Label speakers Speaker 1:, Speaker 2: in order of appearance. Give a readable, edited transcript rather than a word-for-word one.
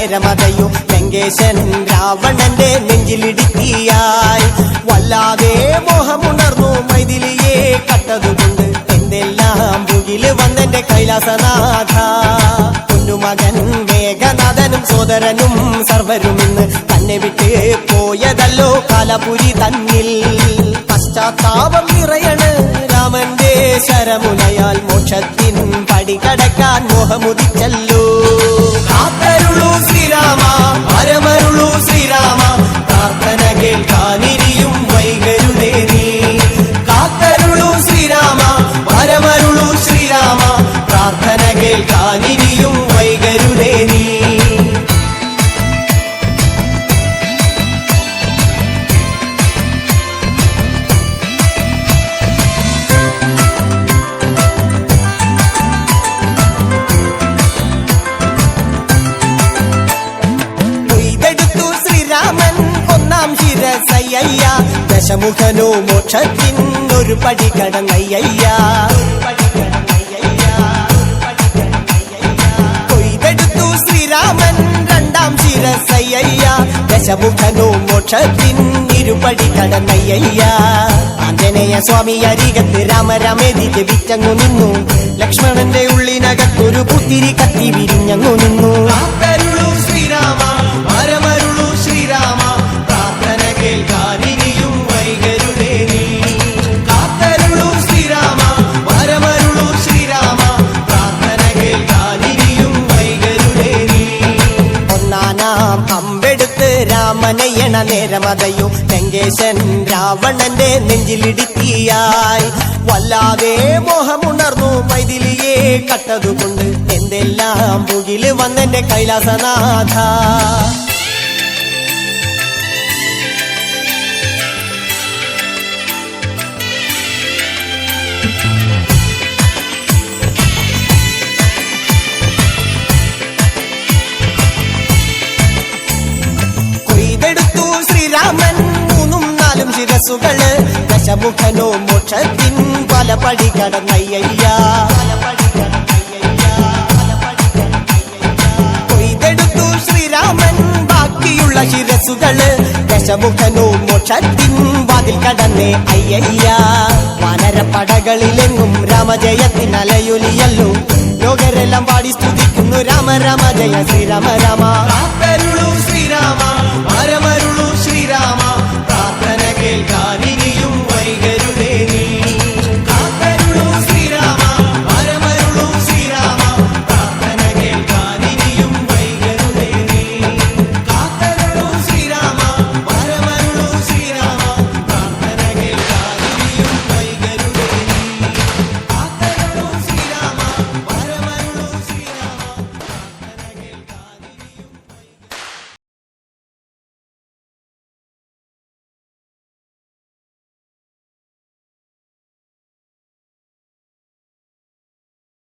Speaker 1: നേരമതയോ ലങ്കേശൻ രാവണന്റെ നെഞ്ചിലിടുക്കിയായി വല്ലാതെ മോഹമുണർന്നു മൈഥിലിയെ കട്ടതുകൊണ്ട് എന്തെല്ലാം മുകില് വന്നെന്റെ കൈലാസനാഥ പൊന്നുമകൻ മേഘനാഥനും സോദരനും സർവരും ഇന്ന് തന്നെ വിട്ട് പോയതല്ലോ കാലപുരി തന്നിൽ പശ്ചാത്താപം നിറയണ് രാമന്റെ ശരമുനയാൽ മോക്ഷത്തിൻ പടികടക്കാൻ മോഹമുദിച്ചല്ലോ കാത്തരുളൂ ശ്രീരാമ പരമരുളൂ ശ്രീരാമ പ്രാർത്ഥന കേൾക്കാനിരിയും വൈകരുതേ നീ കാത്തരുളൂ ശ്രീരാമ പരമരുളൂ ശ്രീരാമ പ്രാർത്ഥന കേൾക്കാനിരിയും വൈകരുതേ നീ ശിരസയ്യ ദശമുഖനോ മോക്ഷത്തിനൊരു പടി കടന്നയ്യ കൊയ്തെടുത്തു ശ്രീരാമൻ രണ്ടാം ശിരസയ്യ ദശമുഖനോ മോക്ഷത്തിനിരുപടി കടന്നയ്യ ആഞ്ജനേയ സ്വാമി അരികത്ത് രാമരാമേതി ജപിച്ചങ്ങു നിന്നു ലക്ഷ്മണന്റെ ഉള്ളിനകത്തൊരു പുത്തിരി കത്തി വിരിഞ്ഞങ്ങു നിന്നു ശ്രീരാമ പരമരുളൂ ശ്രീരാമ പ്രാർത്ഥന കേൾക്കാനിരിയും വൈകരുതേ നീ കാത്തരുളൂ ശ്രീരാമ പരമരുളൂ ശ്രീരാമ പ്രാർത്ഥന കേൾക്കാനിരിയും വൈകരുതേ നീ ഒന്നാനാം അമ്പെടുത്ത് രാമനയണ നേരമതയോ ലങ്കേശൻ രാവണന്റെ നെഞ്ചിലിടുക്കിയായി വല്ലാതെ മോഹമുണർന്നു മൈഥിലിയെ കട്ടതുകൊണ്ട് എന്തെല്ലാം മുകില് വന്നെന്റെ കൈലാസനാഥ കൊയ്തെടുത്തു ശ്രീരാമൻ മൂന്നും നാലും ശിരസുകള് ദശമുഖനോ മോക്ഷത്തിൻ പല പടി കടന്നയ്യ കൊയ്തെടുത്തു ശ്രീരാമൻ ബാക്കിയുള്ള ശിരസുകള് ദശമുഖനോ മോക്ഷത്തിൻ വാതിൽ കടന്നേ അയ്യ വാനരപ്പടകളിലെങ്ങും രാമജയത്തിനലയൊലിയല്ലോ ലോകരെല്ലാം പാടി സ്തുതിക്കുന്നു രാമ രാമ ജയ ശ്രീരാമ രാമ